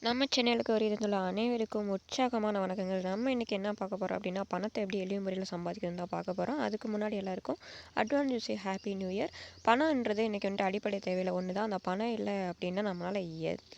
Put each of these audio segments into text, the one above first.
நம்ம சேனலுக்கு வருகிறதுள்ள அனைவருக்கும் உற்சாகமான வணக்கங்கள். நம்ம இன்னைக்கு என்ன பார்க்க போகிறோம் அப்படின்னா, பணத்தை எப்படி எளிய முறையில் சம்பாதிக்கணும் தான் பார்க்க போகிறோம். அதுக்கு முன்னாடி எல்லாருக்கும் அட்வான்ஸ் ஹாப்பி நியூ இயர். பணம்ன்றது இன்றைக்கி வந்துட்டு அடிப்படை தேவையில் ஒன்று தான். அந்த பணம் இல்லை அப்படின்னா நம்மளால்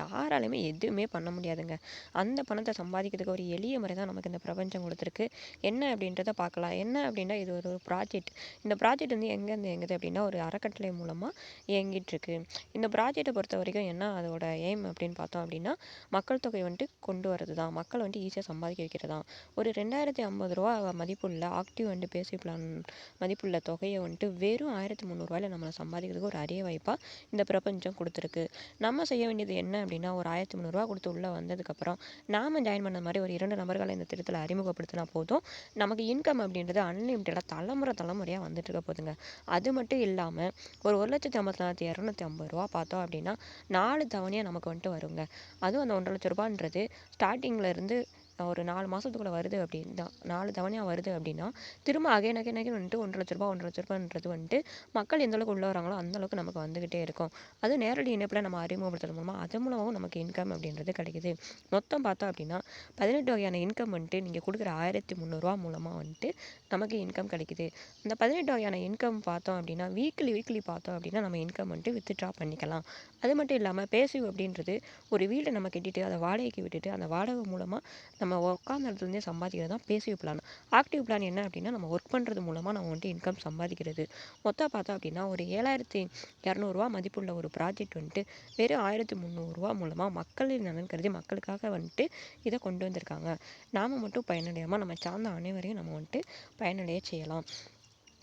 யாராலையுமே எதுவுமே பண்ண முடியாதுங்க. அந்த பணத்தை சம்பாதிக்கிறதுக்கு ஒரு எளிய முறை தான் நமக்கு இந்த பிரபஞ்சம் கொடுத்துருக்கு. என்ன அப்படின்றத பார்க்கலாம். என்ன அப்படின்னா, இது ஒரு ப்ராஜெக்ட். இந்த ப்ராஜெக்ட் வந்து எங்கேருந்து எங்குது அப்படின்னா, ஒரு அறக்கட்டளை மூலமாக இயங்கிட்டு இருக்கு. இந்த ப்ராஜெக்டை பொறுத்த வரைக்கும் என்ன அதோட எய்ம் அப்படின்னு பார்த்தோம் அப்படின்னா, மக்கள் தொகை வந்துட்டு கொண்டு வரது தான். மக்கள் வந்துட்டு ஈஸியாக சம்பாதிக்க வைக்கிறது தான். ஒரு ₹2050 மதிப்புள்ள ஆக்டிவ் அண்ட் பேசிவ் பிளான் மதிப்புள்ள தொகையை வந்துட்டு வெறும் ₹1300 நம்மளை சம்பாதிக்கிறதுக்கு ஒரு அரிய வாய்ப்பாக இந்த பிரபஞ்சம் கொடுத்துருக்கு. நம்ம செய்ய வேண்டியது என்ன அப்படின்னா, ஒரு ₹1300 கொடுத்து உள்ளே வந்ததுக்கப்புறம் நாம் ஜாயின் பண்ண மாதிரி ஒரு 2 நபர்களை இந்த திட்டத்தில் அறிமுகப்படுத்தினா போதும். நமக்கு இன்கம் அப்படின்றது அன்லிமிட்டடாக தலைமுறையாக வந்துட்டு இருக்க போதுங்க. அது மட்டும் இல்லாமல் ஒரு ₹1,54,250 பார்த்தோம் அப்படின்னா 4 தவணையாக நமக்கு வந்துட்டு வருங்க. அதுவும் அந்த ₹1,50,000ன்றது ஸ்டார்டிங்கில் இருந்து ஒரு 4 மாதத்துக்குள்ளே வருது அப்படின்னா 4 தவணையாக வருது அப்படின்னா, திரும்ப அகைன் வந்துட்டு ₹1,00,000 வந்துட்டு மக்கள் எந்த அளவுக்கு உள்ளே வராங்களோ அந்த அளவுக்கு நமக்கு வந்துக்கிட்டே இருக்கும். அது நேரடி இணைப்பில் நம்ம அறிமுகப்படுத்துறது மூலமாக அது மூலமாகவும் நமக்கு இன்கம் அப்படின்றது கிடைக்குது. மொத்தம் பார்த்தோம் அப்படின்னா 18 வகையான இன்கம் வந்துட்டு நீங்கள் கொடுக்குற ₹1,300 மூலமாக வந்துட்டு நமக்கு இன்கம் கிடைக்குது. அந்த 18 வகையான இன்கம் பார்த்தோம் அப்படின்னா வீக்லி பார்த்தோம் அப்படின்னா நம்ம இன்கம் வந்துட்டு வித்ட்ரா பண்ணிக்கலாம். அது மட்டும் இல்லாமல் பேசிவ் அப்படின்றது ஒரு வீட்டை நம்ம கட்டிட்டு அதை வாடகைக்கு விட்டுட்டு அந்த வாடகை மூலமாக நம்ம உட்காந்த இடத்துலேருந்தே சம்பாதிக்கிறது தான் பேசிவ் பிளான். ஆக்டிவ் பிளான் என்ன அப்படின்னா, நம்ம ஒர்க் பண்ணுறது மூலமாக நம்ம வந்துட்டு இன்கம் சம்பாதிக்கிறது. மொத்தம் பார்த்தோம் அப்படின்னா ஒரு ₹7,200 மதிப்புள்ள ஒரு ப்ராஜெக்ட் வந்துட்டு வெறும் ₹1,300 மூலமாக மக்களின் நலன் கருதி மக்களுக்காக வந்துட்டு இதை கொண்டு வந்திருக்காங்க. நாம் மட்டும் பயனடையாமல் நம்ம சார்ந்த அனைவரையும் நம்ம வந்துட்டு பயனடைய செய்யலாம்.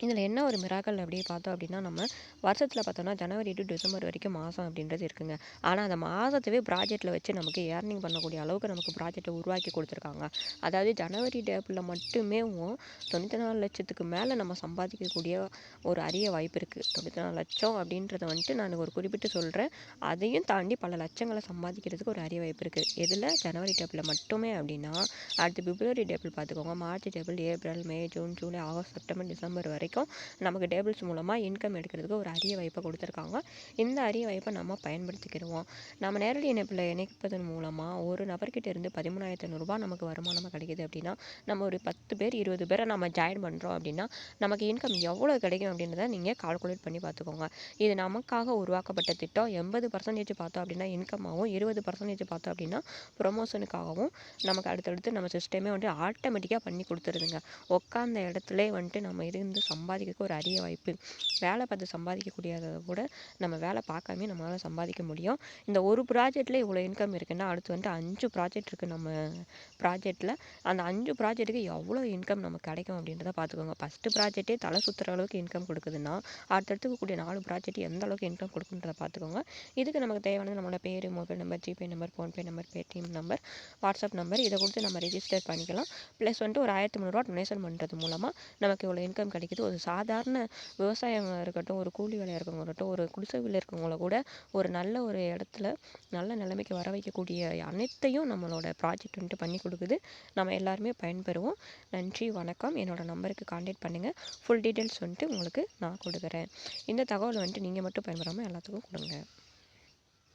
இதில் என்ன ஒரு மிராக்கல் அப்படி பார்த்தோம் அப்படின்னா, நம்ம வருஷத்தில் பார்த்தோம்னா ஜனவரி டு டிசம்பர் வரைக்கும் மாதம் அப்படின்றது இருக்குங்க. ஆனால் அந்த மாதத்தவே ப்ராஜெக்டில் வச்சு நமக்கு ஏர்னிங் பண்ணக்கூடிய அளவுக்கு நமக்கு ப்ராஜெக்டை உருவாக்கி கொடுத்துருக்காங்க. அதாவது ஜனவரி டேப்பில் மட்டுமே 94,00,000க்கு மேலே நம்ம சம்பாதிக்கக்கூடிய ஒரு அரிய வாய்ப்பு இருக்குது. 94,00,000 அப்படின்றத வந்துட்டு நான் ஒரு குறிப்பிட்டு சொல்கிறேன். அதையும் தாண்டி பல லட்சங்களை சம்பாதிக்கிறதுக்கு ஒரு அரிய வாய்ப்பு இருக்குது. இதில் ஜனவரி டேப்பில் மட்டுமே அப்படின்னா, அடுத்து பிப்ரவரி டேபிள் பார்த்துக்கோங்க, March table, April, May, June, July, August, September, December வரைக்கும் நமக்கு டேபிள்ஸ் மூலமாக இன்கம் எடுக்கிறதுக்கு ஒரு அரிய வாய்ப்பை கொடுத்துருக்காங்க. இந்த அரிய வாய்ப்பை நம்ம பயன்படுத்திக்கிடுவோம். நம்ம நேரடி இணைப்பில் இணைப்பதன் மூலமாக ஒரு நபர்கிட்ட இருந்து ₹13,500 நமக்கு வருமானமாக கிடைக்குது அப்படின்னா, நம்ம ஒரு 10 பேர் 20 பேரை நம்ம ஜாயின் பண்ணுறோம் அப்படின்னா நமக்கு இன்கம் எவ்வளோ கிடைக்கும் அப்படின்றத நீங்கள் கால்குலேட் பண்ணி பார்த்துக்கோங்க. இது நமக்காக உருவாக்கப்பட்ட திட்டம். 80% பார்த்தோம் அப்படின்னா இன்கமாகவும், 20% பார்த்தோம் அப்படின்னா ப்ரொமோஷனுக்காகவும் நமக்கு அடுத்தடுத்து நம்ம சிஸ்டமே வந்துட்டு ஆட்டோமேட்டிக்காக பண்ணி கொடுத்துருதுங்க. உட்காந்த இடத்துல வந்துட்டு நம்ம இருந்து சம்பாதிக்க ஒரு அரிய வாய்ப்பு. வேலை பார்த்து சம்பாதிக்கக்கூடியதை கூட நம்ம வேலை பார்க்காமே நம்மளால் சம்பாதிக்க முடியும். இந்த ஒரு ப்ராஜெக்டில் இவ்வளோ இன்கம் இருக்குன்னா அடுத்து வந்துட்டு 5 ப்ராஜெக்ட் இருக்குது நம்ம ப்ராஜெக்டில். அந்த 5 ப்ராஜெக்ட்டுக்கு எவ்வளோ இன்கம் நமக்கு கிடைக்கும் அப்படின்றத பார்த்துக்கோங்க. ஃபஸ்ட்டு ப்ராஜெக்டே தலை சுற்றுற அளவுக்கு இன்கம் கொடுக்குதுன்னா அடுத்தடுத்து கூடிய 4 ப்ராஜெக்ட் எந்த அளவுக்கு இன்கம் கொடுக்குன்றத பார்த்துக்கோங்க. இதுக்கு நமக்கு தேவையானது நம்மளோட பேர், mobile number, GPay number, PhonePe number, Paytm number, WhatsApp number இதை கொடுத்து நம்ம ரெஜிஸ்டர் பண்ணிக்கலாம். ப்ளஸ் வந்துட்டு ஒரு ₹1,300 டொனேஷன் பண்ணுறது மூலமாக நமக்கு இவ்வளோ இன்கம் கிடைக்குது. ஒரு சாதாரண விவசாயம் இருக்கட்டும், ஒரு கூலி வேலையாக இருக்கவங்க இருக்கட்டும், ஒரு குடிசை வீட்டில் இருக்கவங்கள கூட ஒரு நல்ல ஒரு இடத்துல நல்ல நிலைமைக்கு வர வைக்கக்கூடிய அனைத்தையும் நம்மளோட ப்ராஜெக்ட் வந்துட்டு பண்ணி கொடுக்குது. நம்ம எல்லாருமே பயன்பெறுவோம். நன்றி, வணக்கம். என்னோட நம்பருக்கு கான்டாக்ட் பண்ணுங்கள். ஃபுல் டீட்டெயில்ஸ் வந்துட்டு உங்களுக்கு நான் கொடுக்குறேன். இந்த தகவல் வந்துட்டு நீங்கள் மட்டும் பயன்பெறாமல் எல்லாத்துக்கும் கொடுங்க.